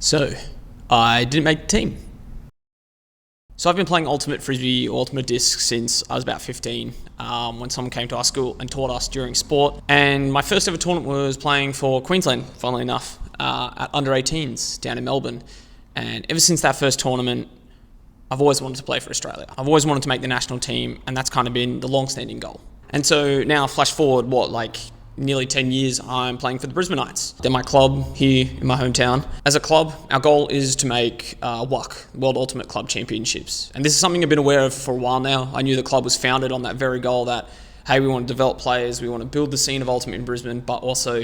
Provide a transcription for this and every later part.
So, I didn't make the team. So I've been playing Ultimate Frisbee or Ultimate Disc since I was about 15, when someone came to our school and taught us during sport. And my first ever tournament was playing for Queensland, funnily enough, at under 18s down in Melbourne. And ever since that first tournament, I've always wanted to play for Australia. I've always wanted to make the national team, and that's kind of been the long-standing goal. And so now, flash forward, nearly 10 years, I'm playing for the Brisbane Knights. They're my club here in my hometown. As a club, our goal is to make WUC, World Ultimate Club Championships. And this is something I've been aware of for a while now. I knew the club was founded on that very goal that, hey, we want to develop players, we want to build the scene of Ultimate in Brisbane, but also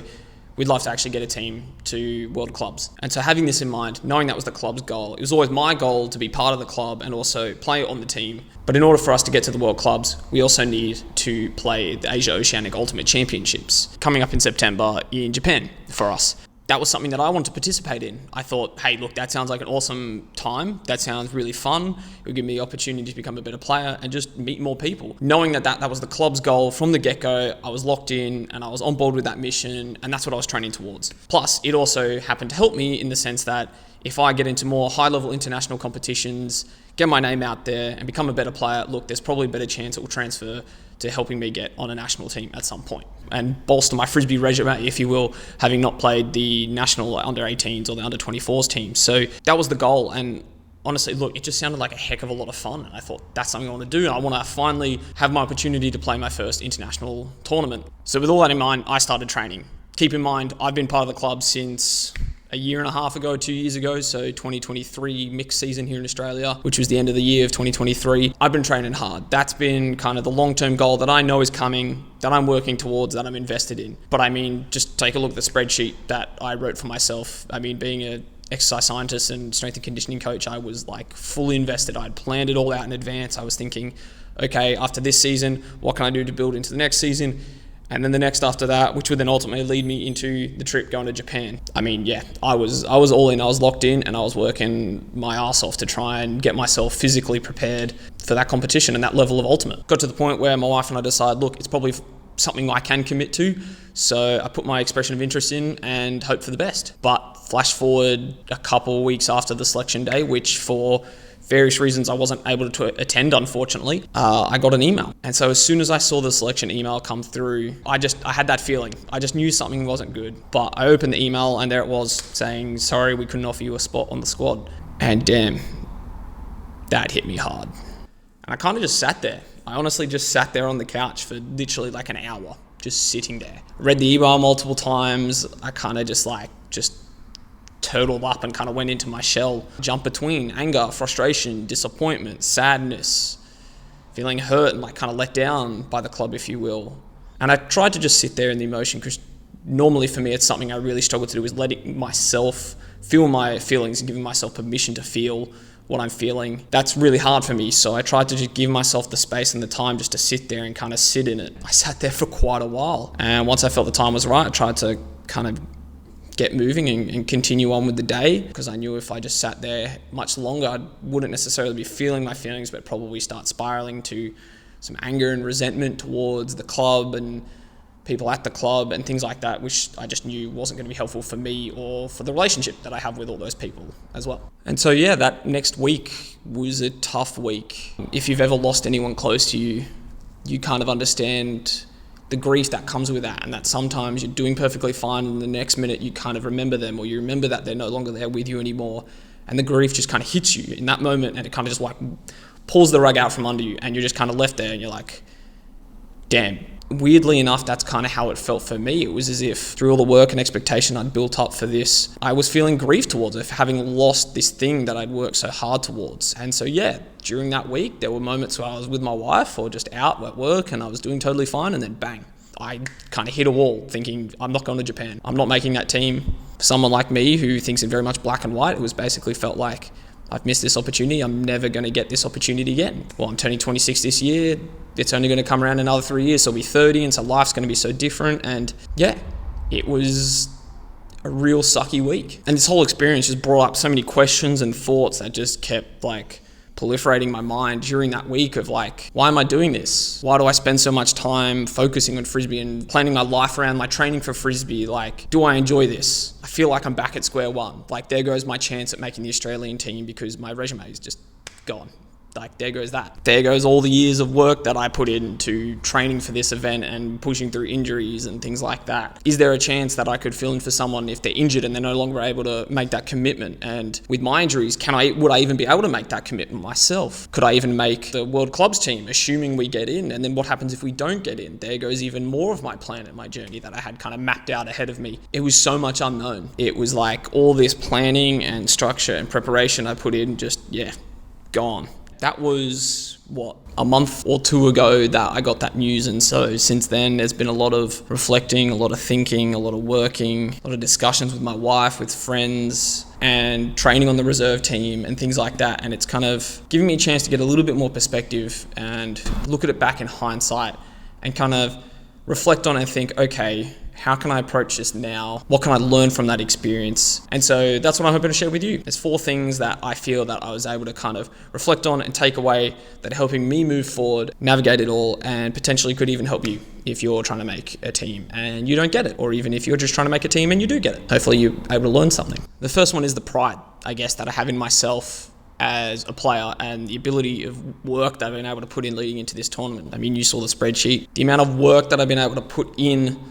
we'd love to actually get a team to world clubs. And so having this in mind, knowing that was the club's goal, it was always my goal to be part of the club and also play on the team. But in order for us to get to the world clubs, we also need to play the Asia Oceanic Ultimate Championships coming up in September in Japan for us. That was something that I wanted to participate in. I thought, hey, look, that sounds like an awesome time. That sounds really fun. It would give me the opportunity to become a better player and just meet more people. Knowing that was the club's goal from the get-go, I was locked in and I was on board with that mission, and that's what I was training towards. Plus, it also happened to help me in the sense that if I get into more high-level international competitions, get my name out there and become a better player, look, there's probably a better chance it will transfer to helping me get on a national team at some point and bolster my Frisbee resume, if you will, having not played the national under 18s or the under 24s team. So that was the goal. And honestly, look, it just sounded like a heck of a lot of fun. And I thought, that's something I want to do. I want to finally have my opportunity to play my first international tournament. So with all that in mind, I started training. Keep in mind, I've been part of the club since a year and a half ago, 2 years ago, so 2023 mixed season here in Australia, which was the end of the year of 2023. I've been training hard. That's been kind of the long-term goal that I know is coming, that I'm working towards, that I'm invested in. But I mean, just take a look at the spreadsheet that I wrote for myself. I mean, being an exercise scientist and strength and conditioning coach, I was like fully invested. I'd planned it all out in advance. I was thinking, okay, after this season, what can I do to build into the next season? And then the next after that, which would then ultimately lead me into the trip going to Japan. I mean, yeah, I was all in. I was locked in and I was working my ass off to try and get myself physically prepared for that competition and that level of ultimate. Got to the point where my wife and I decided, look, it's probably something I can commit to. So I put my expression of interest in and hope for the best. But flash forward a couple of weeks after the selection day, which for various reasons I wasn't able to attend, unfortunately, I got an email. And so as soon as I saw the selection email come through, I had that feeling. I just knew something wasn't good. But I opened the email and there it was saying, sorry, we couldn't offer you a spot on the squad. And damn, that hit me hard. And I kind of just sat there. I honestly just sat there on the couch for literally like an hour, just sitting there. Read the email multiple times. I kind of just turtled up and kind of went into my shell, jumped between anger, frustration, disappointment, sadness, feeling hurt and kind of let down by the club, if you will. And I tried to just sit there in the emotion, because normally for me it's something I really struggle to do, is letting myself feel my feelings and giving myself permission to feel what I'm feeling. That's really hard for me, so I tried to just give myself the space and the time just to sit there and kind of sit in it. I sat there for quite a while, and once I felt the time was right, I tried to kind of get moving and continue on with the day, because I knew if I just sat there much longer, I wouldn't necessarily be feeling my feelings, but probably start spiraling to some anger and resentment towards the club and people at the club and things like that, which I just knew wasn't going to be helpful for me or for the relationship that I have with all those people as well. And so yeah, that next week was a tough week. If you've ever lost anyone close to you, you kind of understand the grief that comes with that, and that sometimes you're doing perfectly fine and the next minute you kind of remember them, or you remember that they're no longer there with you anymore, and the grief just kind of hits you in that moment, and it kind of just pulls the rug out from under you, and you're just kind of left there and you're like, damn. Weirdly enough, that's kind of how it felt for me. It was as if through all the work and expectation I'd built up for this, I was feeling grief towards it, having lost this thing that I'd worked so hard towards. And so yeah, during that week, there were moments where I was with my wife or just out at work and I was doing totally fine, and then bang, I kind of hit a wall thinking, I'm not going to Japan. I'm not making that team. For someone like me who thinks in very much black and white, it was basically felt like I've missed this opportunity. I'm never going to get this opportunity again. Well, I'm turning 26 this year. It's only going to come around another 3 years, so I'll be 30, and so life's going to be so different. And yeah, it was a real sucky week. And this whole experience just brought up so many questions and thoughts that just kept proliferating my mind during that week of like, why am I doing this? Why do I spend so much time focusing on Frisbee and planning my life around my training for Frisbee? Like, do I enjoy this? I feel like I'm back at square one. Like, there goes my chance at making the Australian team because my resume is just gone. Like, there goes that. There goes all the years of work that I put into training for this event and pushing through injuries and things like that. Is there a chance that I could fill in for someone if they're injured and they're no longer able to make that commitment? And with my injuries, would I even be able to make that commitment myself? Could I even make the World Clubs team, assuming we get in? And then what happens if we don't get in? There goes even more of my plan and my journey that I had kind of mapped out ahead of me. It was so much unknown. It was like all this planning and structure and preparation I put in, just, gone. That was, a month or two ago that I got that news. And so since then, there's been a lot of reflecting, a lot of thinking, a lot of working, a lot of discussions with my wife, with friends, and training on the reserve team and things like that. And it's kind of giving me a chance to get a little bit more perspective and look at it back in hindsight and kind of reflect on it and think, okay, how can I approach this now? What can I learn from that experience? And so that's what I'm hoping to share with you. There's 4 things that I feel that I was able to kind of reflect on and take away that are helping me move forward, navigate it all, and potentially could even help you if you're trying to make a team and you don't get it, or even if you're just trying to make a team and you do get it. Hopefully you're able to learn something. The first one is the pride, I guess, that I have in myself as a player and the ability of work that I've been able to put in leading into this tournament. I mean, you saw the spreadsheet. The amount of work that I've been able to put in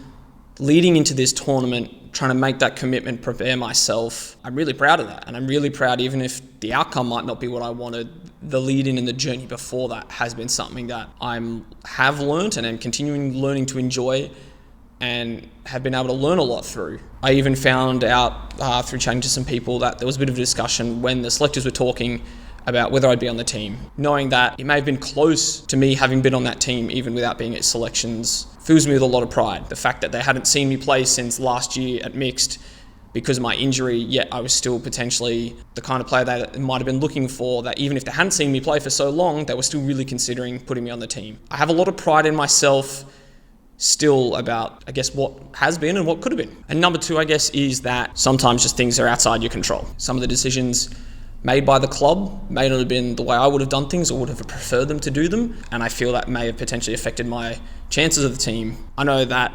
leading into this tournament, trying to make that commitment, prepare myself. I'm really proud of that. And I'm really proud, even if the outcome might not be what I wanted, the lead in and the journey before that has been something that I have learned and am continuing learning to enjoy and have been able to learn a lot through. I even found out through chatting to some people that there was a bit of a discussion when the selectors were talking about whether I'd be on the team. Knowing that it may have been close to me having been on that team even without being at selections fills me with a lot of pride. The fact that they hadn't seen me play since last year at mixed because of my injury, yet I was still potentially the kind of player that might have been looking for, that even if they hadn't seen me play for so long, they were still really considering putting me on the team. I have a lot of pride in myself still about, I guess, what has been and what could have been. And number 2, I guess, is that sometimes just things are outside your control. Some of the decisions made by the club may not have been the way I would have done things or would have preferred them to do them, and I feel that may have potentially affected my chances of the team. I know that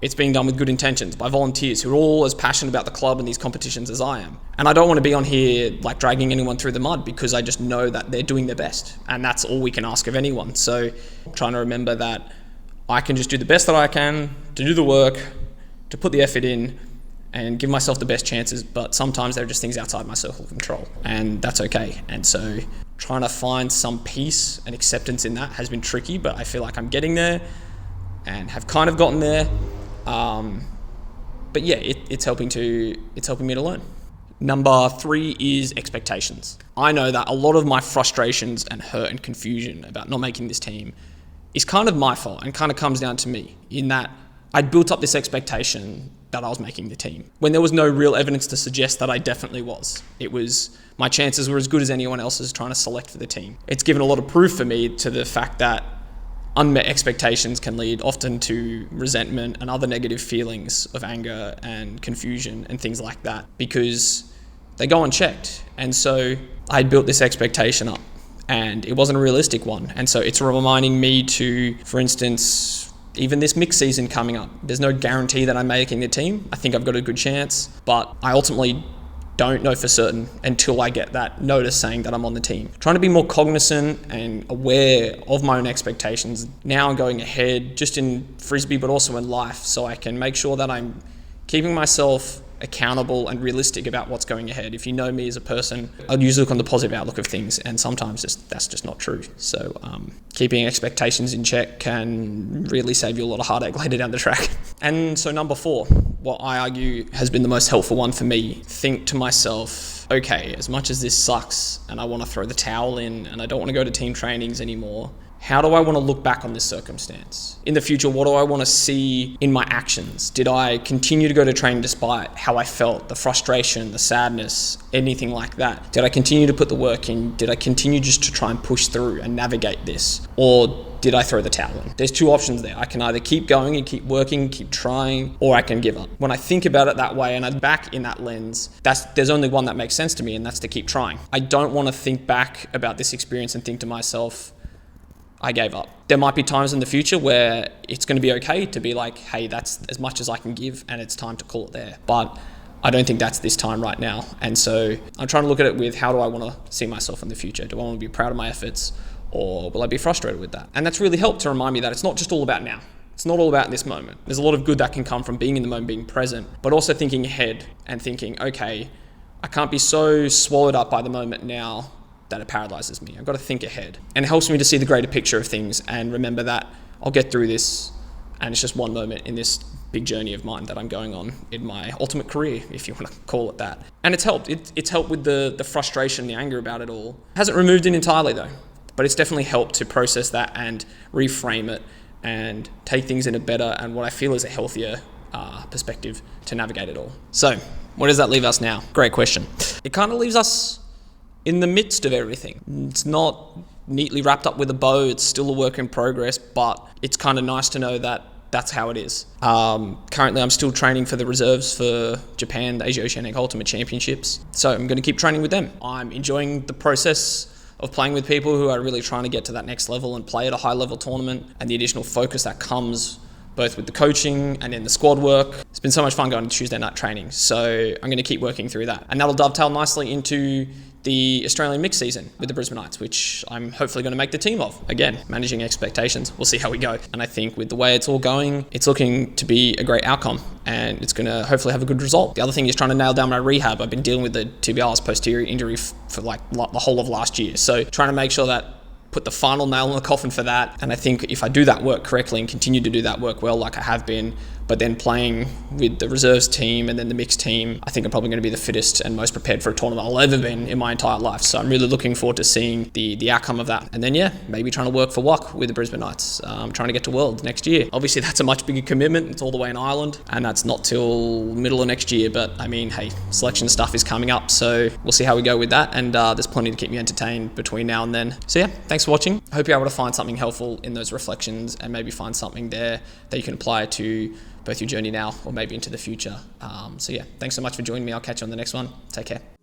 it's being done with good intentions by volunteers who are all as passionate about the club and these competitions as I am. And I don't want to be on here like dragging anyone through the mud, because I just know that they're doing their best, and that's all we can ask of anyone. So I'm trying to remember that I can just do the best that I can, to do the work, to put the effort in, and give myself the best chances, but sometimes there are just things outside my circle of control, and that's okay. And so trying to find some peace and acceptance in that has been tricky, but I feel like I'm getting there and have kind of gotten there. But yeah, it's helping me to learn. Number 3 is expectations. I know that a lot of my frustrations and hurt and confusion about not making this team is kind of my fault and kind of comes down to me, in that I'd built up this expectation that I was making the team when there was no real evidence to suggest that I definitely was. It was, my chances were as good as anyone else's trying to select for the team. It's given a lot of proof for me to the fact that unmet expectations can lead often to resentment and other negative feelings of anger and confusion and things like that, because they go unchecked. And so I'd built this expectation up and it wasn't a realistic one. And so it's reminding me to, for instance, even this mixed season coming up, there's no guarantee that I'm making the team. I think I've got a good chance, but I ultimately don't know for certain until I get that notice saying that I'm on the team. Trying to be more cognizant and aware of my own expectations now going ahead, just in Frisbee, but also in life, so I can make sure that I'm keeping myself accountable and realistic about what's going ahead. If you know me as a person, I'd usually look on the positive outlook of things, and sometimes that's just not true. So keeping expectations in check can really save you a lot of heartache later down the track. And so number 4, what I argue has been the most helpful one for me, think to myself, okay, as much as this sucks and I want to throw the towel in and I don't want to go to team trainings anymore, how do I want to look back on this circumstance? In the future, what do I want to see in my actions? Did I continue to go to training despite how I felt, the frustration, the sadness, anything like that? Did I continue to put the work in? Did I continue just to try and push through and navigate this? Or did I throw the towel in? There's two options there. I can either keep going and keep working, keep trying, or I can give up. When I think about it that way and I'm back in that lens, there's only one that makes sense to me, and that's to keep trying. I don't want to think back about this experience and think to myself, I gave up. There might be times in the future where it's going to be okay to be like, hey, that's as much as I can give and it's time to call it there. But I don't think that's this time right now. And so I'm trying to look at it with, how do I want to see myself in the future? Do I want to be proud of my efforts, or will I be frustrated with that? And that's really helped to remind me that it's not just all about now. It's not all about this moment. There's a lot of good that can come from being in the moment, being present, but also thinking ahead and thinking, okay, I can't be so swallowed up by the moment now that it paralyzes me. I've got to think ahead. And it helps me to see the greater picture of things and remember that I'll get through this, and it's just one moment in this big journey of mine that I'm going on in my ultimate career, if you want to call it that. And it's helped. It's helped with the frustration, the anger about it all. It hasn't removed it entirely though, but it's definitely helped to process that and reframe it and take things in a better and what I feel is a healthier perspective to navigate it all. So where does that leave us now? Great question. It kind of leaves us in the midst of everything. It's not neatly wrapped up with a bow. It's still a work in progress, but it's kind of nice to know that that's how it is. Currently, I'm still training for the reserves for Japan, the Asia Oceanic Ultimate Championships. So I'm going to keep training with them. I'm enjoying the process of playing with people who are really trying to get to that next level and play at a high level tournament, and the additional focus that comes both with the coaching and then the squad work. It's been so much fun going to Tuesday night training. So I'm going to keep working through that. And that'll dovetail nicely into the Australian mixed season with the Brisbane Knights, which I'm hopefully going to make the team of. Again, managing expectations. We'll see how we go. And I think with the way it's all going, it's looking to be a great outcome, and it's going to hopefully have a good result. The other thing is trying to nail down my rehab. I've been dealing with the tibialis posterior injury for like the whole of last year. So trying to make sure that put the final nail in the coffin for that. And I think if I do that work correctly and continue to do that work well like I have been, but then playing with the reserves team and then the mixed team, I think I'm probably going to be the fittest and most prepared for a tournament I'll ever been in my entire life. So I'm really looking forward to seeing the outcome of that. And then, maybe trying to work for WOC with the Brisbane Knights, trying to get to Worlds next year. Obviously, that's a much bigger commitment. It's all the way in Ireland, and that's not till middle of next year. But I mean, hey, selection stuff is coming up, so we'll see how we go with that. And there's plenty to keep me entertained between now and then. So thanks for watching. I hope you're able to find something helpful in those reflections and maybe find something there that you can apply to both your journey now or maybe into the future. Thanks so much for joining me. I'll catch you on the next one. Take care.